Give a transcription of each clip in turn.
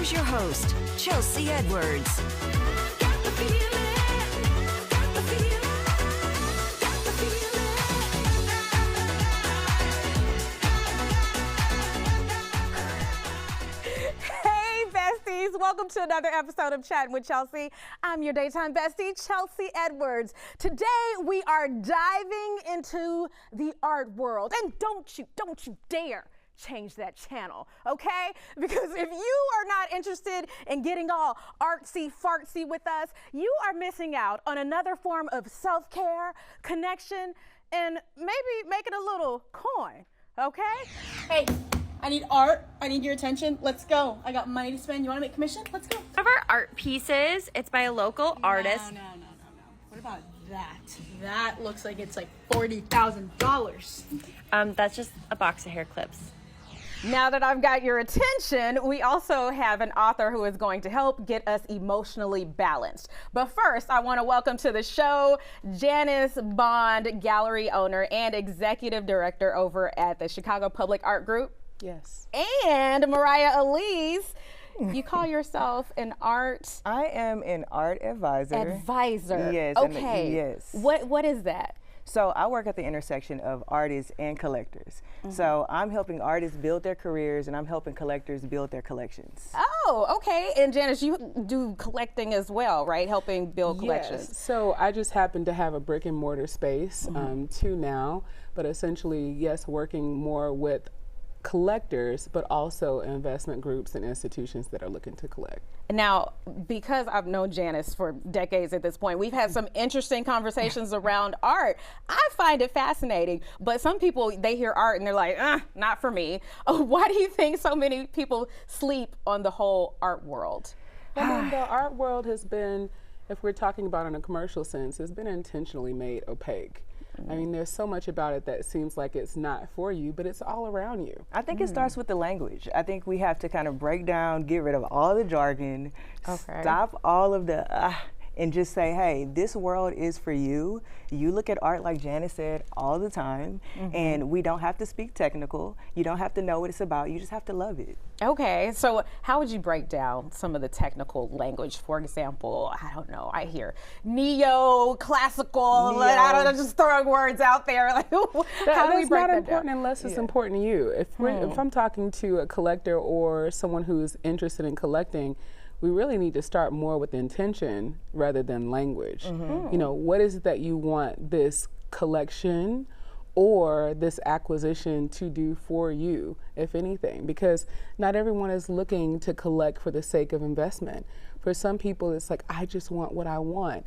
here's your host, Chelsea Edwards. Got the feeling, got the feeling, got the feeling. Hey, besties. Welcome to another episode of Chattin with Chelsea. I'm your daytime bestie, Chelsea Edwards. Today, we are diving into the art world. And don't you dare change that channel, okay? Because if you are not interested in getting all artsy-fartsy with us, you are missing out on another form of self-care, connection, and maybe making a little coin, okay? Hey, I need art. I need your attention. Let's go. I got money to spend. You want to make commission? Let's go. One of our art pieces, it's by a local artist. No. What about that? That looks like it's like $40,000. That's just a box of hair clips. Now that I've got your attention, we also have an author who is going to help get us emotionally balanced. But first, I want to welcome to the show Janice Bond, gallery owner and executive director over at the Chicago Public Art Group. Yes. And Mariah Elise, you call yourself an art I am an art advisor. Yes. Okay. Yes. What is that? So I work at the intersection of artists and collectors. So I'm helping artists build their careers and I'm helping collectors build their collections. Oh, okay. And Janice, you do collecting as well, right? Helping build collections. Yes. So I just happen to have a brick and mortar space, two now, but essentially, yes, working more with collectors, but also investment groups and institutions that are looking to collect. Now, because I've known Janice for decades at this point, we've had some interesting conversations around art. I find it fascinating, but some people, they hear art and they're like, not for me. Why do you think so many people sleep on the whole art world? I mean, the art world has been, if we're talking about in a commercial sense, has been intentionally made opaque. I mean, there's so much about it that seems like it's not for you, but it's all around you. I think it starts with the language. I think we have to kind of break down, get rid of all the jargon, stop all of the and just say, hey, this world is for you. You look at art, like Janice said, all the time, and we don't have to speak technical. You don't have to know what it's about. You just have to love it. Okay, so how would you break down some of the technical language? For example, I don't know, I hear neo-classical, I don't know, just throwing words out there. Like, how do we That's break not that important down? unless it's important to you. If I'm talking to a collector or someone who's interested in collecting, we really need to start more with intention rather than language. You know, what is it that you want this collection or this acquisition to do for you, if anything? Because not everyone is looking to collect for the sake of investment. For some people, it's like, I just want what I want.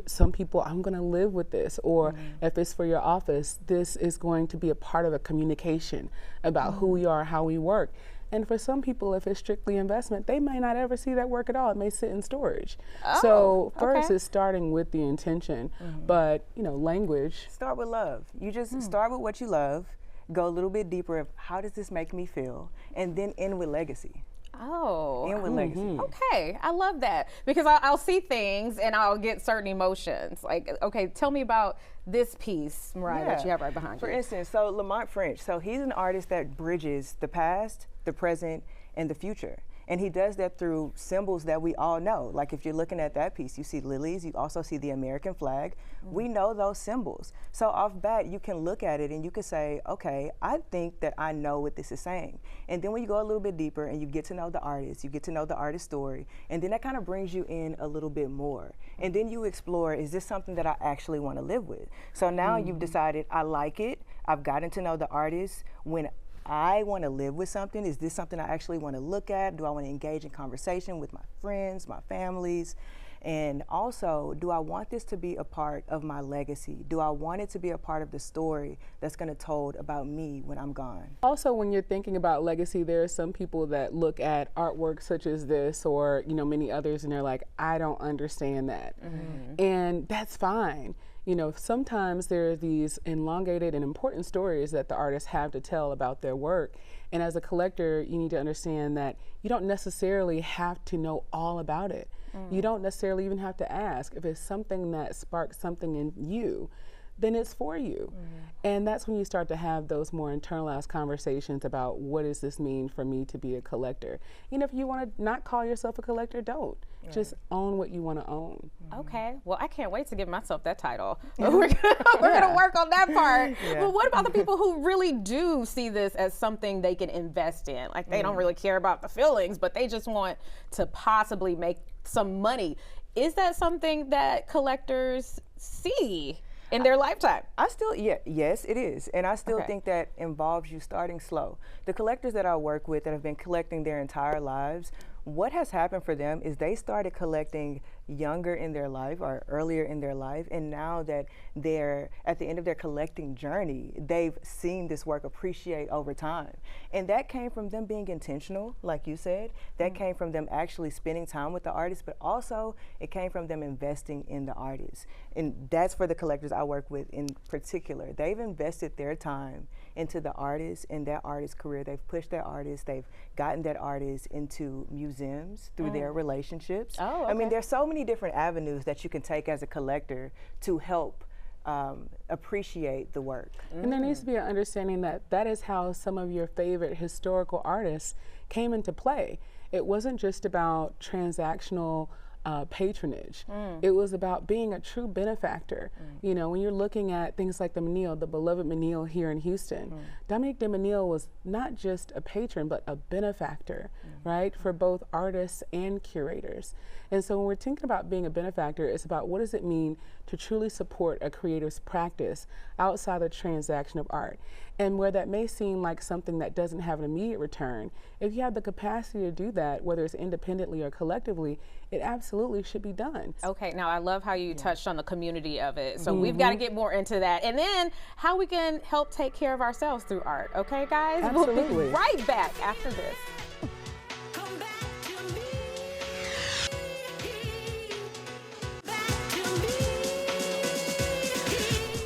Some people, I'm gonna live with this. Or if it's for your office, this is going to be a part of a communication about who we are, how we work. And for some people, if it's strictly investment, they may not ever see that work at all. It may sit in storage. So first it's starting with the intention, but you know, language. Start with love. You just start with what you love, go a little bit deeper of how does this make me feel, and then end with legacy. End with legacy. Okay, I love that, because I'll see things and I'll get certain emotions. Like, okay, tell me about this piece, Mariah, that you have right behind you. For instance, so Lamont French, so he's an artist that bridges the past, the present, and the future. And he does that through symbols that we all know. Like if you're looking at that piece, you see lilies, you also see the American flag. We know those symbols. So off bat, you can look at it and you can say, okay, I think that I know what this is saying. And then when you go a little bit deeper and you get to know the artist, you get to know the artist's story, and then that kind of brings you in a little bit more. And then you explore, is this something that I actually want to live with? So now you've decided, I like it, I've gotten to know the artist. When I want to live with something, is this something I actually want to look at? Do I want to engage in conversation with my friends, my families? And also, do I want this to be a part of my legacy? Do I want it to be a part of the story that's going to be told about me when I'm gone? Also, when you're thinking about legacy, there are some people that look at artwork such as this or, you know, many others, and they're like, I don't understand that. And that's fine. You know, sometimes there are these elongated and important stories that the artists have to tell about their work. And as a collector, you need to understand that you don't necessarily have to know all about it. You don't necessarily even have to ask. If it's something that sparks something in you, then it's for you. And that's when you start to have those more internalized conversations about what does this mean for me to be a collector. If you want to not call yourself a collector, don't. Just own what you want to own. Okay, well, I can't wait to give myself that title. We're gonna work on that part. But what about the people who really do see this as something they can invest in? Like they don't really care about the feelings, but they just want to possibly make some money. Is that something that collectors see in their lifetime? Yes, it is. And I still think that involves you starting slow. The collectors that I work with that have been collecting their entire lives, what has happened for them is they started collecting younger in their life or earlier in their life, and now that they're at the end of their collecting journey, they've seen this work appreciate over time. And that came from them being intentional, like you said. That came from them actually spending time with the artist, but also it came from them investing in the artist. And that's for the collectors I work with in particular. They've invested their time into the artist and that artist's career. They've pushed that artist, they've gotten that artist into museums through their relationships. I mean, there's so many different avenues that you can take as a collector to help appreciate the work. And there needs to be an understanding that that is how some of your favorite historical artists came into play. It wasn't just about transactional patronage. It was about being a true benefactor. When you're looking at things like the Menil, the beloved Menil here in Houston, Dominique de Menil was not just a patron, but a benefactor, right, for both artists and curators. And so when we're thinking about being a benefactor, it's about what does it mean to truly support a creator's practice outside the transaction of art. And where that may seem like something that doesn't have an immediate return, if you have the capacity to do that, whether it's independently or collectively, it absolutely should be done. Okay, now I love how you touched on the community of it. So we've got to get more into that. And then how we can help take care of ourselves through art. Okay, guys? Absolutely. We'll be right back after this. Come back to me. Back to me.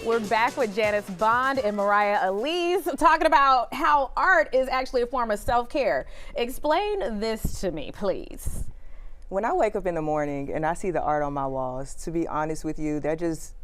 We're back with Janice Bond and Mariah Elise talking about how art is actually a form of self-care. Explain this to me, please. When I wake up in the morning and I see the art on my walls, to be honest with you, that just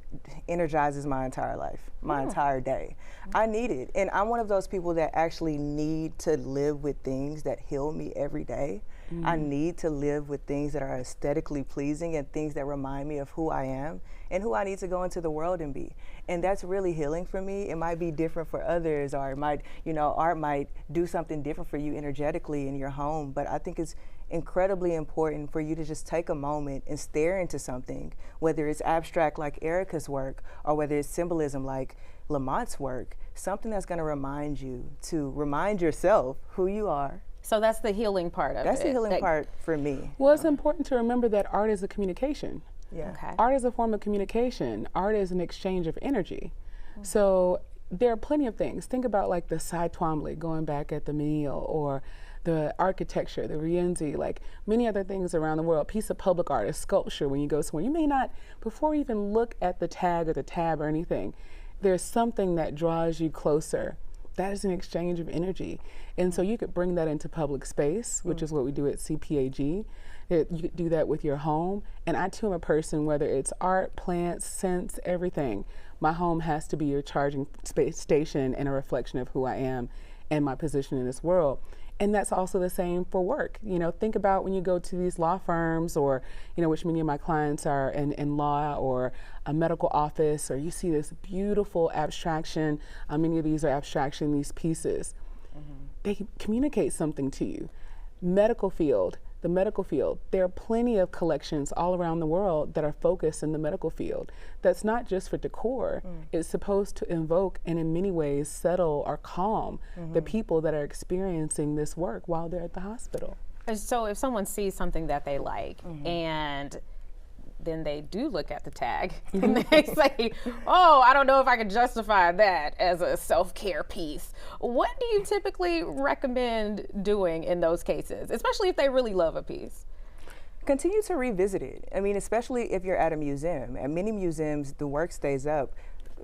energizes my entire life, my entire day. I need it. And I'm one of those people that actually need to live with things that heal me every day. I need to live with things that are aesthetically pleasing and things that remind me of who I am and who I need to go into the world and be. And that's really healing for me. It might be different for others, or it might, art might do something different for you energetically in your home. But I think it's incredibly important for you to just take a moment and stare into something, whether it's abstract like Erica's work or whether it's symbolism like Lamont's work, something that's going to remind you to remind yourself who you are. So that's the healing part of it. That's the healing part for me. Well, it's important to remember that art is a communication. Yeah. Okay. Art is a form of communication. Art is an exchange of energy. So there are plenty of things. Think about like the Cy Twombly, going back at the Menil, or the architecture, the Rienzi, like many other things around the world. Piece of public art, a sculpture. When you go somewhere, you may not, before you even look at the tag or the tab or anything, there's something that draws you closer. That is an exchange of energy. And so you could bring that into public space, which is what we do at CPAG. You could do that with your home. And I too am a person, whether it's art, plants, scents, everything. My home has to be your charging station and a reflection of who I am and my position in this world. And that's also the same for work. Think about when you go to these law firms, or, which many of my clients are in law, or a medical office, or you see this beautiful abstraction. Many of these are abstraction, these pieces. They communicate something to you. The medical field, there are plenty of collections all around the world that are focused in the medical field. That's not just for decor. It's supposed to invoke and in many ways settle or calm the people that are experiencing this work while they're at the hospital. So if someone sees something that they like and then they do look at the tag and they say, oh, I don't know if I can justify that as a self-care piece. What do you typically recommend doing in those cases, especially if they really love a piece? Continue to revisit it. I mean, especially if you're at a museum. At many museums, the work stays up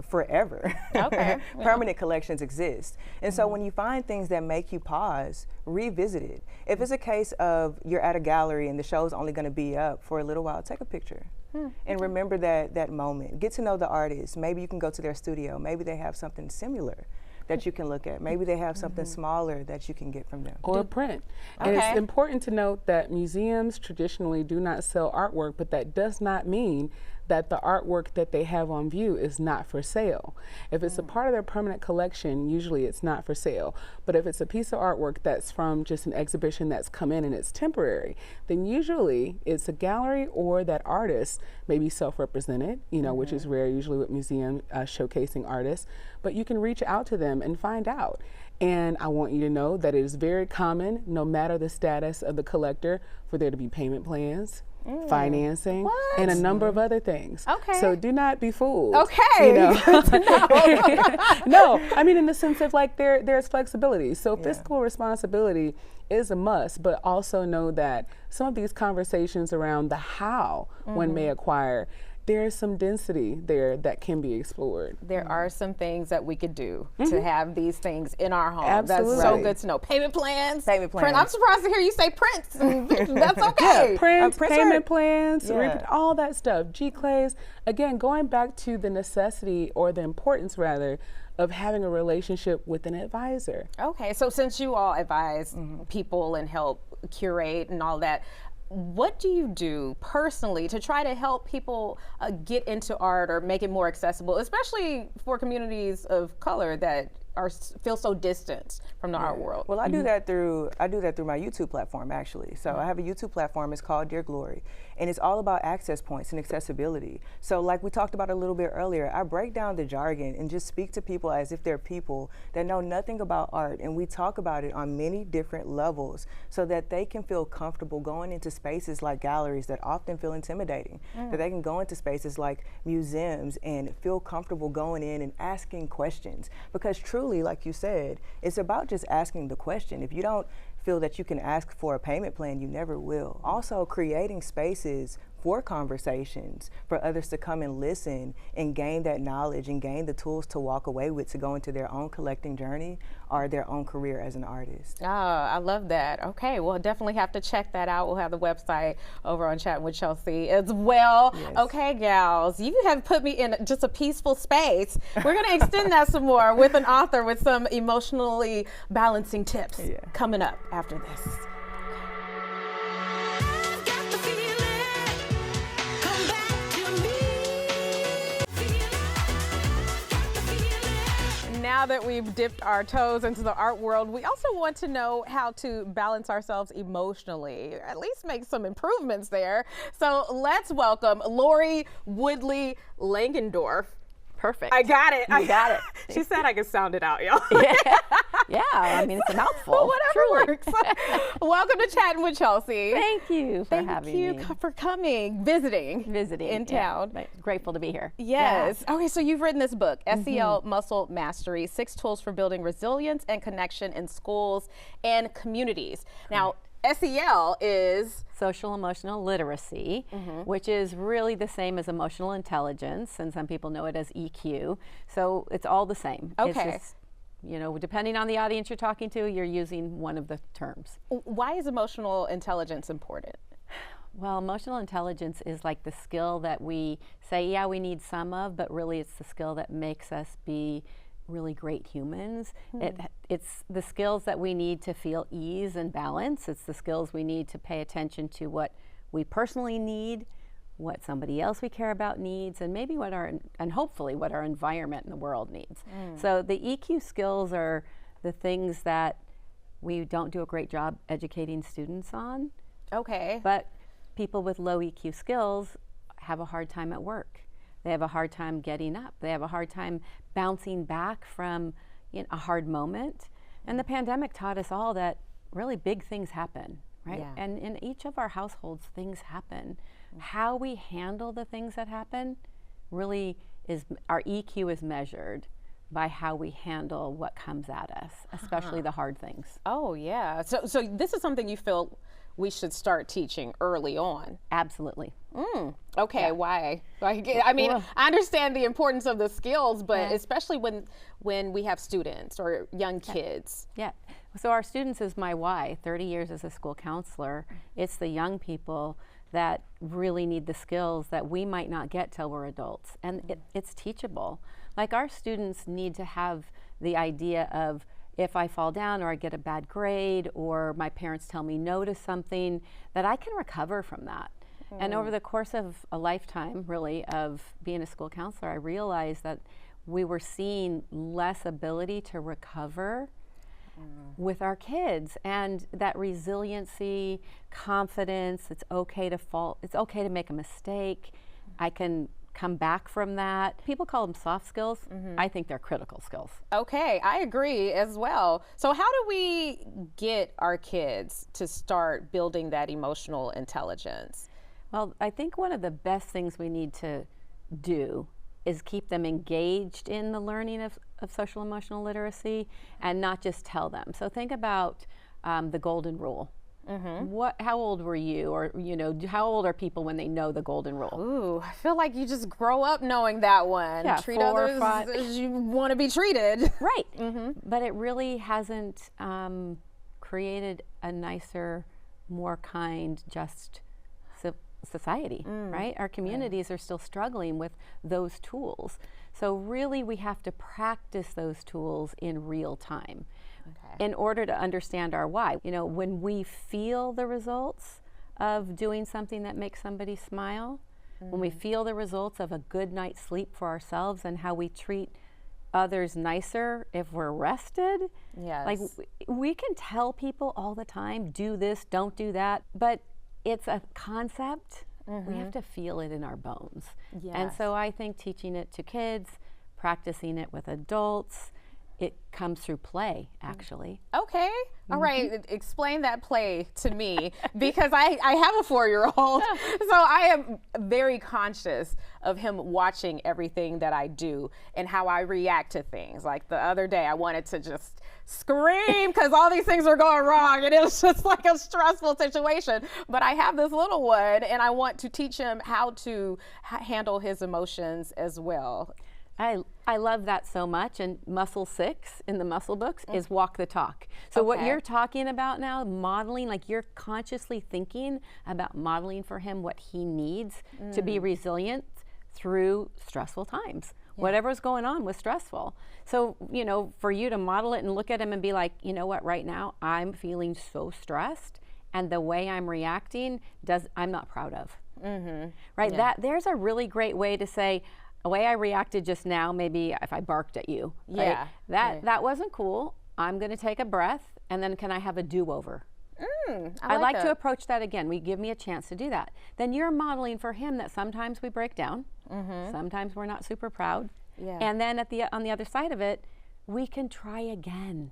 forever. Okay. Permanent collections exist. And so when you find things that make you pause, revisit it. If it's a case of you're at a gallery and the show's only going to be up for a little while, take a picture. And remember that moment. Get to know the artist. Maybe you can go to their studio. Maybe they have something similar that you can look at. Maybe they have something smaller that you can get from them. Or print. And it's important to note that museums traditionally do not sell artwork, but that does not mean that the artwork that they have on view is not for sale. If it's a part of their permanent collection, usually it's not for sale. But if it's a piece of artwork that's from just an exhibition that's come in and it's temporary, then usually it's a gallery or that artist may be self-represented, you know, which is rare usually with museum showcasing artists. But you can reach out to them and find out. And I want you to know that it is very common, no matter the status of the collector, for there to be payment plans, financing, and a number of other things. Okay. So do not be fooled. Okay. You know? No, I mean in the sense of like there's flexibility. So fiscal responsibility is a must, but also know that some of these conversations around the how one may acquire, there's some density there that can be explored. There are some things that we could do to have these things in our home. Absolutely. That's so good to know. Payment plans. Payment plans. Print. I'm surprised to hear you say prints. That's okay. Print, prints payment are- plans, Yeah. all that stuff. G-Clays, again, going back to the necessity or the importance rather of having a relationship with an advisor. Okay, so since you all advise people and help curate and all that, what do you do personally to try to help people get into art or make it more accessible, especially for communities of color that feel so distant from the art world? Well, I do that through my YouTube platform actually. So I have a YouTube platform. It's called Dear Glory, and it's all about access points and accessibility. So like we talked about a little bit earlier, I break down the jargon and just speak to people as if they're people that know nothing about art, and we talk about it on many different levels so that they can feel comfortable going into spaces like galleries that often feel intimidating. That they can go into spaces like museums and feel comfortable going in and asking questions, because truly, like you said, it's about just asking the question. If you don't feel that you can ask for a payment plan, you never will. Also, creating spaces for conversations for others to come and listen and gain that knowledge and gain the tools to walk away with to go into their own collecting journey or their own career as an artist. Oh, I love that. Okay, well, definitely have to check that out. We'll have the website over on Chattin with Chelsea as well. Yes. Okay, gals, you have put me in just a peaceful space. We're going to extend that some more with an author with some emotionally balancing tips coming up after this. Got the feeling. Come back to me. Got the feeling. Now that we've dipped our toes into the art world, we also want to know how to balance ourselves emotionally, or at least make some improvements there. So let's welcome Lori Woodley Langendorf. Perfect. I got it. You got it. She said I could sound it out, y'all. Yeah, I mean, it's a mouthful. Whatever truly. works. Welcome to Chattin with Chelsea. Thank you for Thank having you me. for coming, visiting in yeah. town. Grateful to be here. Yes. Okay, so you've written this book, SEL Muscle Mastery, 6 Tools for Building Resilience and Connection in Schools and Communities. Now, SEL is Social emotional literacy, which is really the same as emotional intelligence, and some people know it as EQ. So it's all the same. Okay. It's just, you know, depending on the audience you're talking to, you're using one of the terms. Why is emotional intelligence important? Well, emotional intelligence is like the skill that we say, yeah, we need some of, but really it's the skill that makes us be really great humans. It's the skills that we need to feel ease and balance. It's the skills we need to pay attention to what we personally need, what somebody else we care about needs, and maybe and hopefully what our environment in the world needs. So the EQ skills are the things that we don't do a great job educating students on. Okay. But people with low EQ skills have a hard time at work. They have a hard time getting up. They have a hard time bouncing back from a hard moment. And the pandemic taught us all that really big things happen, right? Yeah. And in each of our households, things happen. How we handle the things that happen really is, our EQ is measured by how we handle what comes at us, especially the hard things. Oh, yeah. So this is something you feel we should start teaching early on. Absolutely. Okay, why? Like, I mean, I understand the importance of the skills, but especially when we have students or young kids. Yeah. So our students is my why. 30 years as a school counselor, it's the young people that really need the skills that we might not get till we're adults. And it's teachable. Like, our students need to have the idea of, if I fall down or I get a bad grade or my parents tell me no to something, that I can recover from that. And over the course of a lifetime, really, of being a school counselor, I realized that we were seeing less ability to recover with our kids, and that resiliency, confidence, it's okay to fall, it's okay to make a mistake. I can come back from that. People call them soft skills. I think they're critical skills. Okay, I agree as well. So how do we get our kids to start building that emotional intelligence? Well, I think one of the best things we need to do is keep them engaged in the learning of social emotional literacy and not just tell them. So think about the golden rule. How old were you, or how old are people when they know the golden rule? Ooh, I feel like you just grow up knowing that one. Yeah, treat 4 or others 5. as you want to be treated. Right. But it really hasn't created a nicer, more kind, just society, right? Our communities are still struggling with those tools. So really we have to practice those tools in real time in order to understand our why. When we feel the results of doing something that makes somebody smile, when we feel the results of a good night's sleep for ourselves and how we treat others nicer if we're rested. Yes. Like, we can tell people all the time, do this, don't do that, but it's a concept. We have to feel it in our bones. And so I think teaching it to kids, practicing it with adults, it comes through play, actually. Okay. All right. Explain that play to me, because I have a 4-year-old. So I am very conscious of him watching everything that I do and how I react to things. Like the other day, I wanted to just scream because all these things were going wrong and it was just like a stressful situation. But I have this little one and I want to teach him how to handle his emotions as well. I love that so much, and muscle 6 in the muscle books is walk the talk. So what you're talking about now, modeling, like you're consciously thinking about modeling for him what he needs to be resilient through stressful times. Whatever's going on was stressful. So, for you to model it and look at him and be like, you know what, right now I'm feeling so stressed, and the way I'm reacting I'm not proud of. Right? There's a really great way to say, the way I reacted just now, maybe if I barked at you, right? That wasn't cool. I'm going to take a breath, and then can I have a do-over? I'd like to approach that again. Give me a chance to do that. Then you're modeling for him that sometimes we break down, sometimes we're not super proud, and then on the other side of it, we can try again.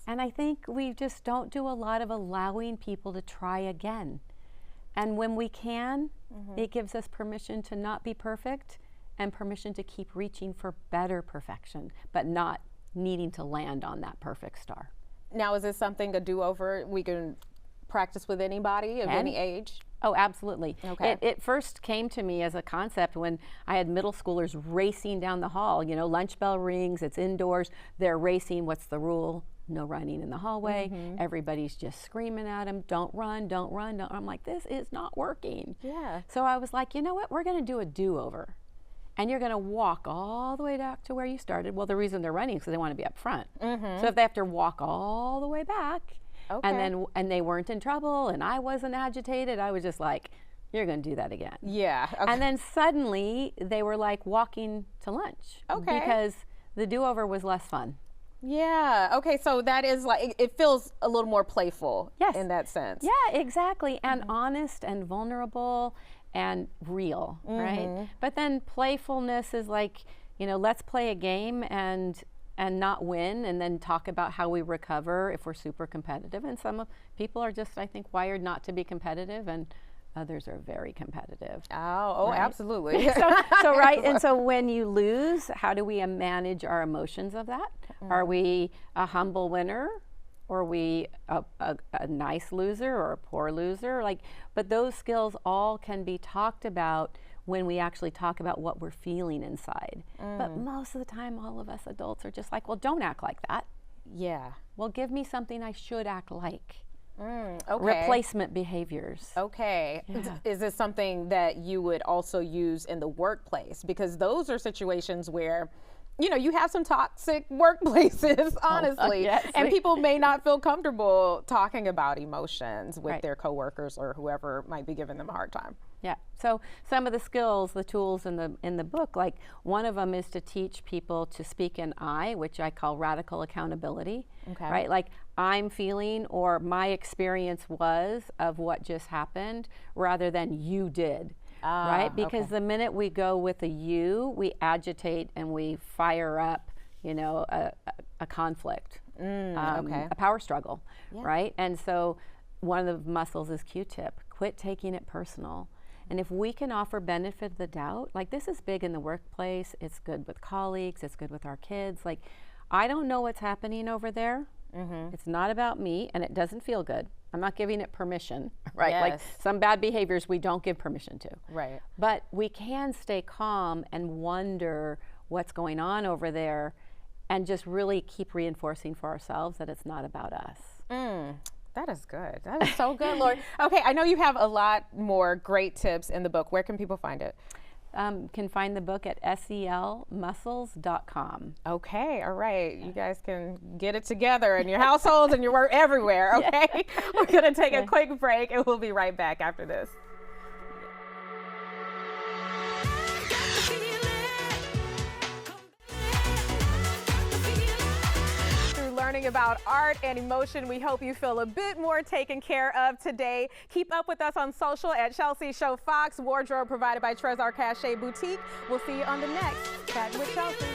And I think we just don't do a lot of allowing people to try again. And when we can, it gives us permission to not be perfect, and permission to keep reaching for better perfection, but not needing to land on that perfect star. Now, is this something, a do-over, we can practice with anybody of any age? Oh, absolutely. Okay. It first came to me as a concept when I had middle schoolers racing down the hall. Lunch bell rings, it's indoors, they're racing. What's the rule? No running in the hallway. Everybody's just screaming at them, don't run, don't run. I'm like, this is not working. So I was like, you know what, we're gonna do a do-over. And you're going to walk all the way back to where you started. Well, the reason they're running is because they want to be up front. So if they have to walk all the way back, and they weren't in trouble, and I wasn't agitated, I was just like, you're going to do that again. And then suddenly they were like walking to lunch. Because the do-over was less fun. Okay, so that is like, it feels a little more playful in that sense. Yeah, exactly. And honest and vulnerable and real, right? But then playfulness is like, let's play a game and not win, and then talk about how we recover if we're super competitive. And some people are just, I think, wired not to be competitive, and others are very competitive. Oh, right? Absolutely. so right, and so when you lose, how do we manage our emotions of that? Are we a humble winner, or are we a nice loser or a poor loser? Like, but those skills all can be talked about when we actually talk about what we're feeling inside. But most of the time, all of us adults are just like, well, don't act like that. Yeah. Well, give me something I should act like. Okay. Replacement behaviors. Okay. Is this something that you would also use in the workplace? Because those are situations where, you know, you have some toxic workplaces, honestly, yes. and people may not feel comfortable talking about emotions with Right. their coworkers or whoever might be giving them a hard time. Yeah. So some of the skills, the tools in the book, like one of them is to teach people to speak in I, which I call radical accountability. Okay. Right? Like I'm feeling or my experience was of what just happened rather than you did. Right? Because the minute we go with a you, we agitate and we fire up, you know, a conflict, a power struggle, right? And so one of the muscles is Q-tip. Quit taking it personal. And if we can offer benefit of the doubt, like this is big in the workplace, it's good with colleagues, it's good with our kids. Like, I don't know what's happening over there. It's not about me, and it doesn't feel good. I'm not giving it permission, right? Like Yes. some bad behaviors we don't give permission to. Right. But we can stay calm and wonder what's going on over there and just really keep reinforcing for ourselves that it's not about us. That is good. That is so good, Lori. Okay, I know you have a lot more great tips in the book. Where can people find it? Can find the book at selmuscles.com. Okay, all right. You guys can get it together in your households and your work everywhere, okay? We're going to take a quick break and we'll be right back after this. Learning about art and emotion. We hope you feel a bit more taken care of today. Keep up with us on social at Chelsea Show Fox. Wardrobe provided by Trezor Cache Boutique. We'll see you on the next Chattin with Chelsea.